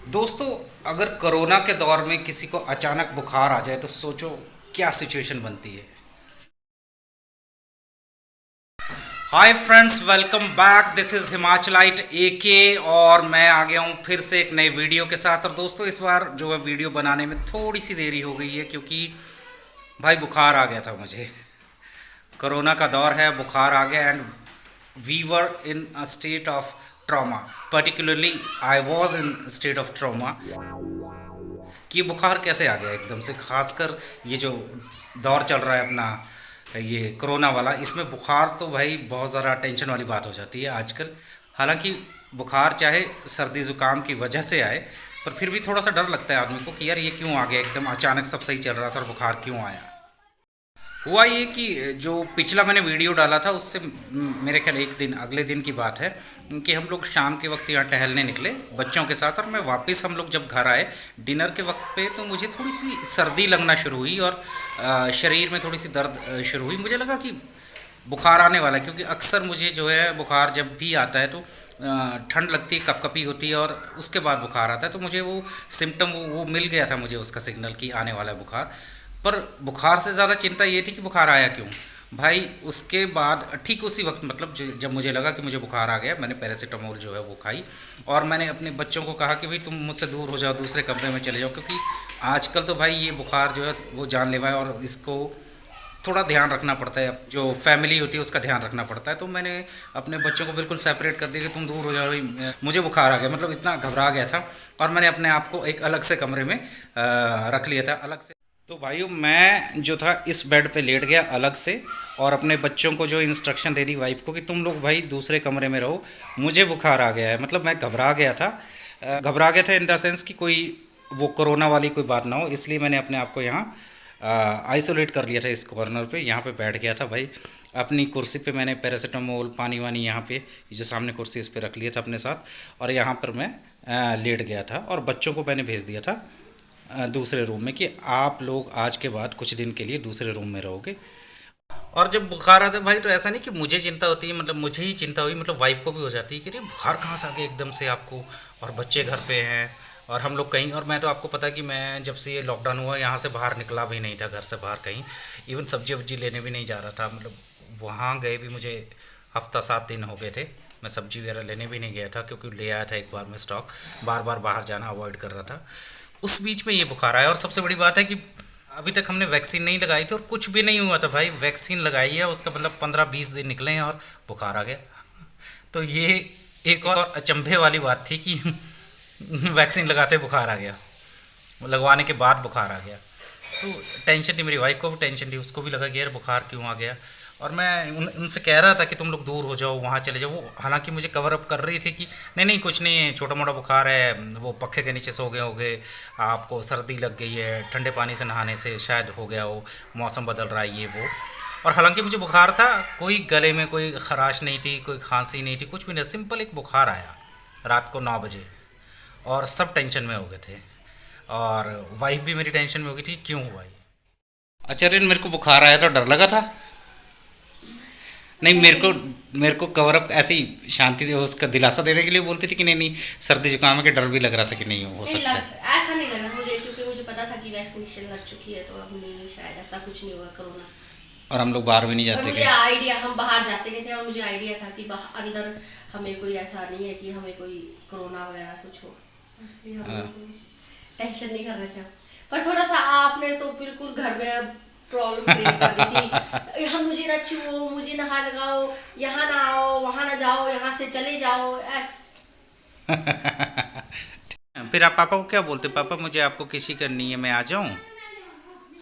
दोस्तों, अगर कोरोना के दौर में किसी को अचानक बुखार आ जाए तो सोचो क्या सिचुएशन बनती है। Hi friends, welcome back. This is Himachalite AK और मैं आ गया हूँ फिर से एक नए वीडियो के साथ। और दोस्तों, इस बार जो है वीडियो बनाने में थोड़ी सी देरी हो गई है क्योंकि भाई बुखार आ गया था मुझे। कोरोना का दौर है, बुखार आ गया and we were in a state of trauma. Particularly I was in state of trauma कि ये बुखार कैसे आ गया एकदम से। खासकर ये जो दौर चल रहा है अपना, ये कोरोना वाला, इसमें बुखार तो भाई बहुत ज़्यादा टेंशन वाली बात हो जाती है आजकल। हालांकि बुखार चाहे सर्दी ज़ुकाम की वजह से आए, पर फिर भी थोड़ा सा डर लगता है आदमी को कि यार ये क्यों आ गया एकदम अचानक, सब सही चल रहा था और बुखार क्यों आया। हुआ ये कि जो पिछला मैंने वीडियो डाला था उससे मेरे ख्याल एक दिन अगले दिन की बात है कि हम लोग शाम के वक्त यहाँ टहलने निकले बच्चों के साथ, और मैं वापस हम लोग जब घर आए डिनर के वक्त पे तो मुझे थोड़ी सी सर्दी लगना शुरू हुई और शरीर में थोड़ी सी दर्द शुरू हुई। मुझे लगा कि बुखार आने वाला है, क्योंकि अक्सर मुझे जो है बुखार जब भी आता है तो ठंड लगती है, कपकपी होती है और उसके बाद बुखार आता है। तो मुझे वो सिम्टम वो मिल गया था मुझे उसका सिग्नल कि आने वाला है बुखार। पर बुखार से ज़्यादा चिंता ये थी कि बुखार आया क्यों भाई। उसके बाद ठीक उसी वक्त मतलब जब मुझे लगा कि मुझे बुखार आ गया, मैंने पैरासीटामोल जो है वो खाई और मैंने अपने बच्चों को कहा कि भाई तुम मुझसे दूर हो जाओ, दूसरे कमरे में चले जाओ, क्योंकि आजकल तो भाई ये बुखार जो है वो जानलेवा है और इसको थोड़ा ध्यान रखना पड़ता है। जो फैमिली होती है उसका ध्यान रखना पड़ता है। तो मैंने अपने बच्चों को बिल्कुल सेपरेट कर दिया कि तुम दूर हो जाओ भाई, मुझे बुखार आ गया, मतलब इतना घबरा गया था। और मैंने अपने आप को एक अलग से कमरे में रख लिया था, अलग से। तो भाइयों, मैं जो था इस बेड पे लेट गया अलग से और अपने बच्चों को जो इंस्ट्रक्शन दे दी वाइफ को कि तुम लोग भाई दूसरे कमरे में रहो, मुझे बुखार आ गया है। मतलब मैं घबरा गया था, घबरा गया था इन द सेंस कि कोई वो कोरोना वाली कोई बात ना हो, इसलिए मैंने अपने आप को यहाँ आइसोलेट कर लिया था। इस कॉर्नर पे यहाँ पे बैठ गया था भाई। अपनी कुर्सी पे मैंने पैरासीटामोल पानी वानी यहाँ पे जो सामने कुर्सी इस पे रख लिया था अपने साथ, और यहाँ पर मैं लेट गया था और बच्चों को मैंने भेज दिया था दूसरे रूम में कि आप लोग आज के बाद कुछ दिन के लिए दूसरे रूम में रहोगे। और जब बुखार आता है भाई तो ऐसा नहीं कि मुझे चिंता होती है, मतलब मुझे ही चिंता हुई, मतलब वाइफ को भी हो जाती है कि अरे बुखार कहाँ से आ गया एकदम से आपको, और बच्चे घर पे हैं और हम लोग कहीं। और मैं तो आपको पता कि मैं जब से ये लॉकडाउन हुआ यहाँ से बाहर निकला भी नहीं था, घर से बाहर कहीं, इवन सब्जी वब्जी लेने भी नहीं जा रहा था। मतलब वहाँ गए भी मुझे हफ्ता 7 दिन हो गए थे, मैं सब्जी वगैरह लेने भी नहीं गया था क्योंकि ले आया था एक बार में स्टॉक। बार बार बाहर जाना अवॉइड कर रहा था। उस बीच में ये बुखार आया और सबसे बड़ी बात है कि अभी तक हमने वैक्सीन नहीं लगाई थी और कुछ भी नहीं हुआ था भाई। वैक्सीन लगाई है उसका मतलब 15-20 दिन निकले हैं और बुखार आ गया। तो ये एक और अचंभे वाली बात थी कि वैक्सीन लगाते बुखार आ गया, लगवाने के बाद बुखार आ गया। तो टेंशन थी, मेरी वाइफ को भी टेंशन थी, उसको भी लगा कि यार बुखार क्यों आ गया। और मैं उनसे कह रहा था कि तुम लोग दूर हो जाओ, वहाँ चले जाओ। वो हालांकि मुझे कवर अप कर रही थी कि नहीं नहीं कुछ नहीं है, छोटा मोटा बुखार है, वो पखे के नीचे सो गए होगे, आपको सर्दी लग गई है, ठंडे पानी से नहाने से शायद हो गया हो, मौसम बदल रहा है ये वो। और हालांकि मुझे बुखार था, कोई गले में कोई खराश नहीं थी, कोई खांसी नहीं थी, कुछ भी नहीं, सिंपल एक बुखार आया रात को 9 बजे और सब टेंशन में हो गए थे। और वाइफ भी मेरी टेंशन में हो गई थी क्यों हुआ ये। अच्छा रिन, मेरे को बुखार आया तो डर लगा था। नहीं, मेरे को कवर अप ऐसे ही शांति दे उसका दिलासा देने के लिए बोलती थी कि नहीं नहीं सर्दी जुकाम के डर भी लग रहा था कि नहीं हो नहीं सकता लग है। ऐसा नहीं लगा मुझे, क्योंकि मुझे पता था कि वैक्सीनेशन लग चुकी है, तो अब नहीं, शायद ऐसा कुछ नहीं हुआ कोरोना। और हम लोग बाहर भी नहीं और जाते मुझे कहीं। आइडिया, हम बाहर जाते नहीं थे और मुझे आइडिया था कि अंदर हमें कोई ऐसा नहीं है कि हमें कोई कोरोना वगैरह कुछ हो, इसलिए हम हाँ। लोग टेंशन नहीं कर रहे थे। पर थोड़ा सा आपने तो बिल्कुल घर में प्रॉब्लम क्रिएट कर दी थी। हम मुझे ना छुओ, मुझे ना हाथ लगाओ, यहाँ ना आओ, वहाँ ना जाओ, यहाँ से चले जाओ ऐस। फिर आप पापा को क्या बोलते, पापा मुझे आपको किसी करनी है, मैं आ जाऊं।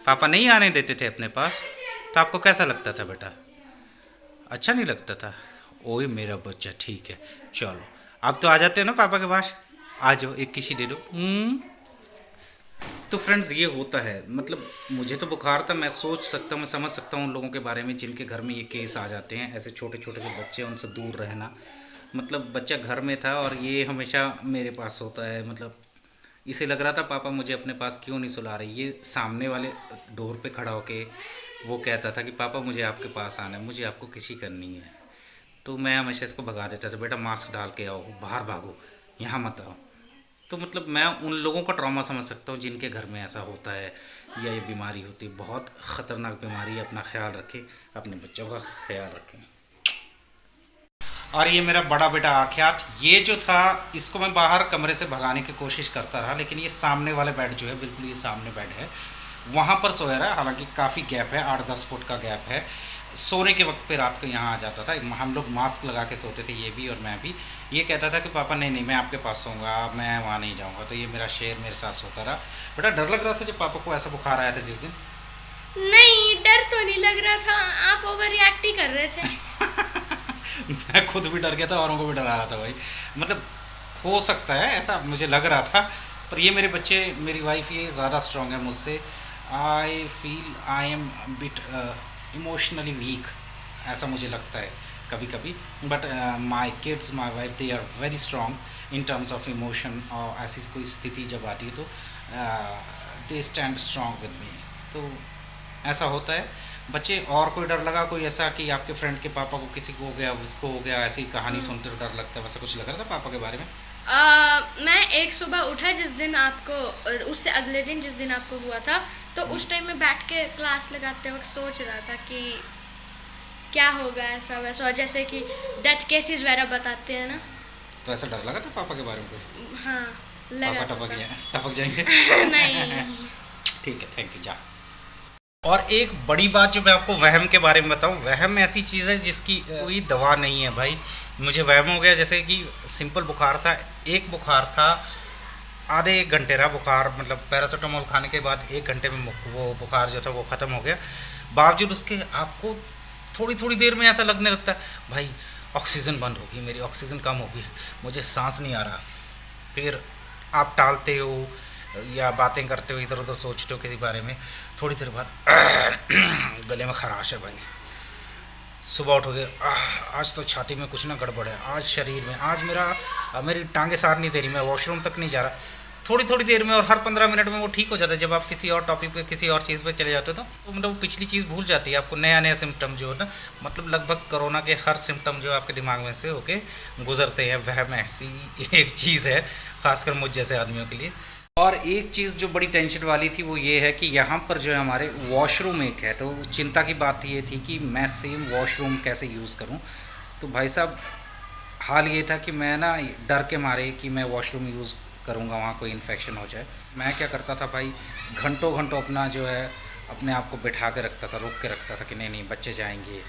पापा नहीं आने देते थे अपने पास, तो आपको कैसा लगता था बेटा? अच्छा नहीं लगता था। ओए मेरा बच्चा ठीक है, चलो अब तो आ जाते हो ना पापा के पास, आ जाओ एक किसी दे दो। तो फ्रेंड्स ये होता है, मतलब मुझे तो बुखार था, मैं सोच सकता हूँ, मैं समझ सकता हूँ उन लोगों के बारे में जिनके घर में ये केस आ जाते हैं, ऐसे छोटे छोटे से बच्चे, उनसे दूर रहना। मतलब बच्चा घर में था और ये हमेशा मेरे पास होता है। मतलब इसे लग रहा था पापा मुझे अपने पास क्यों नहीं सुला रही, ये सामने वाले डोर पे खड़ा होके वो कहता था कि पापा मुझे आपके पास आना है, मुझे आपको किसी करनी है। तो मैं हमेशा इसको भगा देता था, बेटा मास्क डाल के आओ, बाहर भागो, यहाँ मत आओ। तो मतलब मैं उन लोगों का ट्रॉमा समझ सकता हूँ जिनके घर में ऐसा होता है या ये बीमारी होती है। बहुत ख़तरनाक बीमारी है। अपना ख्याल रखें, अपने बच्चों का ख्याल रखें। और ये मेरा बड़ा बेटा आख्यात, ये जो था इसको मैं बाहर कमरे से भगाने की कोशिश करता रहा, लेकिन ये सामने वाले बेड जो है, बिल्कुल ये सामने बेड है, वहाँ पर सोया रहा। हालांकि काफ़ी गैप है, 8-10 फुट का गैप है। सोने के वक्त पे रात को यहाँ आ जाता था। हम लोग मास्क लगा के सोते थे, ये भी और मैं भी। ये कहता था कि पापा नहीं नहीं मैं आपके पास सोऊंगा, मैं वहाँ नहीं जाऊँगा। तो ये मेरा शेर मेरे साथ सोता रहा। बेटा डर लग रहा था जब पापा को ऐसा बुखार आया था जिस दिन? नहीं, डर तो नहीं लग रहा था, आप ओवर रिएक्ट ही कर रहे थे। मैं खुद भी डर गया था, औरों को भी डरा रहा था भाई। मतलब हो सकता है ऐसा, मुझे लग रहा था। पर ये मेरे बच्चे, मेरी वाइफ ये ज़्यादा स्ट्रांग है मुझसे। I feel I am bit emotionally weak, ऐसा मुझे लगता है कभी कभी। But my kids, my wife, they are very strong in terms of emotion. और ऐसी कोई स्थिति जब आती है तो they stand strong with me. तो ऐसा होता है बच्चे। और कोई डर लगा, कोई ऐसा कि आपके फ्रेंड के पापा को किसी को हो गया, उसको हो गया, ऐसी कहानी सुनते हो डर लगता है, वैसा कुछ लग रहा था पापा के बारे में? मैं एक सुबह उठा जिस दिन आपको, उससे अगले दिन जिस दिन आपको हुआ था, तो उस टाइम में बैठ के क्लास लगाते वक्त सोच रहा था कि क्या होगा ऐसा वैसा, और जैसे कि डेथ केसेस वगैरह बताते हैं ना, तो ऐसा डर लगा था पापा के बारे में कोई? हाँ लगा पापा था। टपक जाएंगे? नहीं। ठीक है, थैंक यू, जा। और एक बड़ी बात जो मैं आपको वहम के बारे में बताऊं, वहम ऐसी चीज़ है जिसकी कोई दवा नहीं है भाई। मुझे वहम हो गया, जैसे कि सिंपल बुखार था, एक बुखार था, आधे 1 घंटे रहा बुखार, मतलब पैरासीटामोल खाने के बाद 1 घंटे में वो बुखार जो था वो ख़त्म हो गया। बावजूद उसके आपको थोड़ी थोड़ी देर में ऐसा लगने लगता है भाई ऑक्सीजन बंद होगी, मेरी ऑक्सीजन कम होगी, मुझे सांस नहीं आ रहा। फिर आप टालते हो या बातें करते हो, इधर उधर सोचते हो किसी बारे में, थोड़ी देर बाद गले में खराश है भाई। सुबह उठोगे, आज तो छाती में कुछ ना गड़बड़ है, आज शरीर में, आज मेरी टांगे साथ नहीं दे रही, मैं वॉशरूम तक नहीं जा रहा। थोड़ी थोड़ी देर में और हर 15 मिनट में वो ठीक हो जाता है। जब आप किसी और टॉपिक पे, किसी और चीज़ पे चले जाते हो तो मतलब वो पिछली चीज़ भूल जाती है। आपको नया नया सिम्टम जो है ना, मतलब लगभग कोरोना के हर सिम्टम जो आपके दिमाग में से होके गुजरते हैं। वह में ऐसी एक चीज़ है, खासकर मुझ जैसे आदमियों के लिए। और एक चीज़ जो बड़ी टेंशन वाली थी वो ये है कि यहाँ पर जो है हमारे वॉशरूम एक है, तो चिंता की बात ये थी कि मैं सेम वॉशरूम कैसे यूज़ करूँ। तो भाई साहब हाल ये था कि मैं ना डर के मारे कि मैं वॉशरूम यूज़ करूँगा वहाँ कोई इन्फेक्शन हो जाए, मैं क्या करता था भाई, घंटों घंटों अपना जो है अपने आप को बिठा के रखता था, रोक के रखता था कि नहीं नहीं बच्चे जाएंगे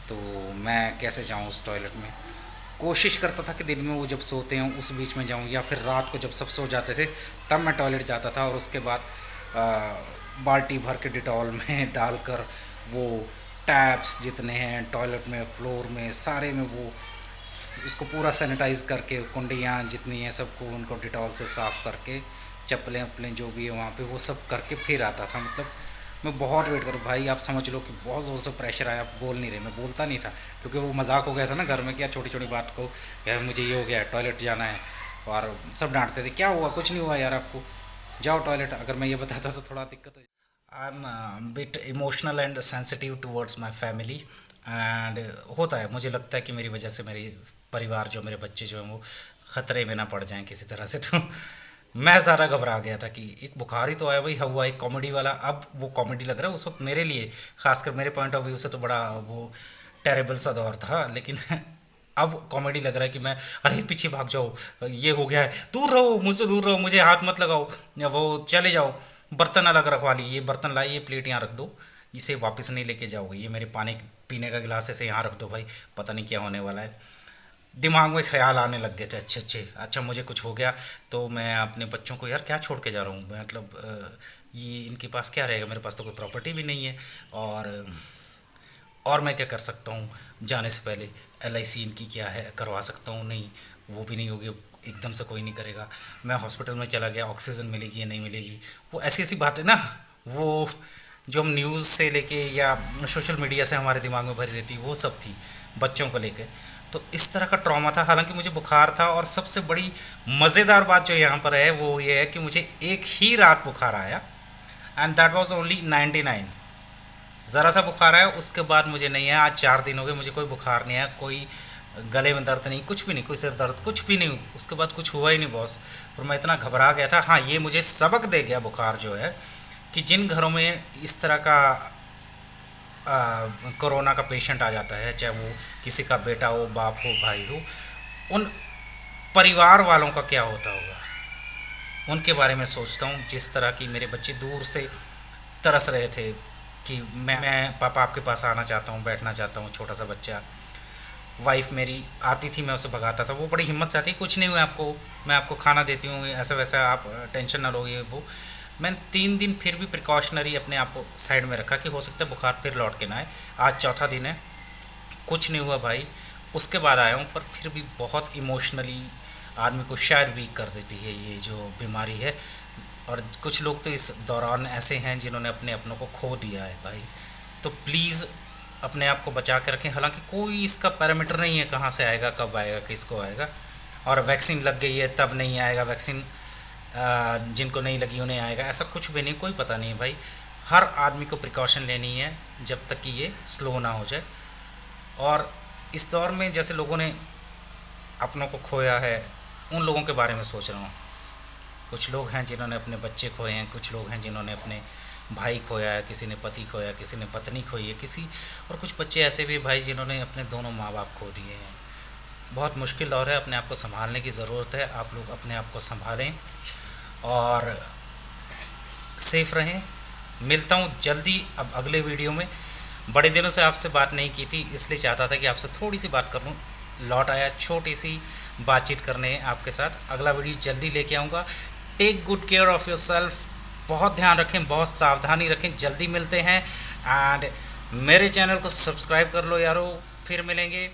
तो मैं कैसे जाऊँ उस टॉयलेट में। कोशिश करता था कि दिन में वो जब सोते हैं उस बीच में जाऊं, या फिर रात को जब सब सो जाते थे तब मैं टॉयलेट जाता था। और उसके बाद बाल्टी भर के डिटॉल में डालकर वो टैप्स जितने हैं टॉयलेट में, फ्लोर में, सारे में वो उसको पूरा सैनिटाइज़ करके, कुंडियाँ जितनी हैं सबको उनको डिटॉल से साफ़ करके, चप्पलें वप्पलें जो भी है वहाँ पे वो सब करके फिर आता था। मतलब मैं बहुत वेट करूँ भाई, आप समझ लो कि बहुत ज़ोर से प्रेशर आया, आप बोल नहीं रहे। मैं बोलता नहीं था क्योंकि वो मजाक हो गया था ना घर में, क्या छोटी छोटी बात को यार मुझे ये हो गया टॉयलेट जाना है, और सब डांटते थे क्या हुआ, कुछ नहीं हुआ यार आपको, जाओ टॉयलेट। अगर मैं ये बताता तो थोड़ा दिक्कत हो। आई am bit emotional and sensitive towards my family and होता है, मुझे लगता है कि मेरी वजह से मेरी परिवार जो, मेरे बच्चे जो हैं वो ख़तरे में ना पड़ जाएं किसी तरह से। तो मैं ज़्यादा घबरा गया था कि एक बुखार ही तो आया भाई, हुआ एक कॉमेडी वाला। अब वो कॉमेडी लग रहा है, उस वक्त मेरे लिए, खासकर मेरे पॉइंट ऑफ व्यू से तो बड़ा वो टेरेबल सा दौर था। लेकिन अब कॉमेडी लग रहा है कि मैं, अरे पीछे भाग जाओ, ये हो गया है, दूर रहो मुझसे, दूर रहो, मुझे हाथ मत लगाओ, या वो चले जाओ, बर्तन अलग रखवा ली, ये बर्तन लाई, ये प्लेट यहाँ रख दो, इसे वापस नहीं लेके जाओगे, ये मेरे पानी पीने का गिलास ऐसे यहाँ रख दो भाई, पता नहीं क्या होने वाला है। दिमाग में ख्याल आने लग गए थे, अच्छा मुझे कुछ हो गया तो मैं अपने बच्चों को यार क्या छोड़ के जा रहा हूँ, मतलब ये इनके पास क्या रहेगा, मेरे पास तो कोई प्रॉपर्टी भी नहीं है, और मैं क्या कर सकता हूँ, जाने से पहले LIC इनकी क्या है करवा सकता हूँ, नहीं वो भी नहीं होगी, एकदम से कोई नहीं करेगा। मैं हॉस्पिटल में चला गया, ऑक्सीजन मिलेगी या नहीं मिलेगी, वो ऐसी ऐसी बातें ना, वो जो हम न्यूज़ से लेके या सोशल मीडिया से हमारे दिमाग में भरी रहती, वो सब थी बच्चों को लेकर। तो इस तरह का ट्रॉमा था। हालांकि मुझे बुखार था, और सबसे बड़ी मज़ेदार बात जो यहाँ पर है वो ये है कि मुझे एक ही रात बुखार आया, एंड दैट वाज ओनली 99। ज़रा सा बुखार आया, उसके बाद मुझे नहीं आया। आज 4 दिन हो गए मुझे कोई बुखार नहीं आया, कोई गले में दर्द नहीं, कुछ भी नहीं, कोई सिर दर्द कुछ भी नहीं, उसके बाद कुछ हुआ ही नहीं बॉस। और मैं इतना घबरा गया था। हाँ, ये मुझे सबक दे गया बुखार जो है, कि जिन घरों में इस तरह का कोरोना का पेशेंट आ जाता है, चाहे वो किसी का बेटा हो, बाप हो, भाई हो, उन परिवार वालों का क्या होता होगा, उनके बारे में सोचता हूँ। जिस तरह की मेरे बच्चे दूर से तरस रहे थे कि मैं पापा आपके पास आना चाहता हूँ, बैठना चाहता हूँ, छोटा सा बच्चा। वाइफ मेरी आती थी, मैं उसे भगाता था, वो बड़ी हिम्मत से आती, कुछ नहीं हुआ आपको, मैं आपको खाना देती हूँ, ऐसा वैसा, आप टेंशन ना लो, ये वो। मैंने 3 दिन फिर भी प्रिकॉशनरी अपने आप को साइड में रखा कि हो सकता है बुखार फिर लौट के ना आए। आज चौथा दिन है, कुछ नहीं हुआ भाई। उसके बाद आया हूँ, पर फिर भी बहुत इमोशनली आदमी को शायद वीक कर देती है ये जो बीमारी है। और कुछ लोग तो इस दौरान ऐसे हैं जिन्होंने अपने अपनों को खो दिया है भाई। तो प्लीज़ अपने आप को बचा के रखें। हालांकि कोई इसका पैरामीटर नहीं है कहाँ से आएगा, कब आएगा, किसको आएगा। और वैक्सीन लग गई है तब नहीं आएगा, वैक्सीन जिनको नहीं लगी उन्हें आएगा, ऐसा कुछ भी नहीं, कोई पता नहीं है भाई। हर आदमी को प्रिकॉशन लेनी है जब तक कि ये स्लो ना हो जाए। और इस दौर में जैसे लोगों ने अपनों को खोया है, उन लोगों के बारे में सोच रहा हूँ। कुछ लोग हैं जिन्होंने अपने बच्चे खोए हैं, कुछ लोग हैं जिन्होंने अपने भाई खोया है, किसी ने पति खोया, किसी ने पत्नी खोई है, और कुछ बच्चे ऐसे भी भाई जिन्होंने अपने दोनों माँ बाप खो दिए हैं। बहुत मुश्किल दौर है, अपने आप को संभालने की ज़रूरत है। आप लोग अपने आप को संभालें और सेफ रहें। मिलता हूँ जल्दी अब अगले वीडियो में। बड़े दिनों से आपसे बात नहीं की थी, इसलिए चाहता था कि आपसे थोड़ी सी बात कर लूँ। लौट आया छोटी सी बातचीत करने आपके साथ। अगला वीडियो जल्दी लेके आऊँगा। Take good care of yourself. बहुत ध्यान रखें, बहुत सावधानी रखें। जल्दी मिलते हैं। एंड मेरे चैनल को सब्सक्राइब कर लो यारो। फिर मिलेंगे।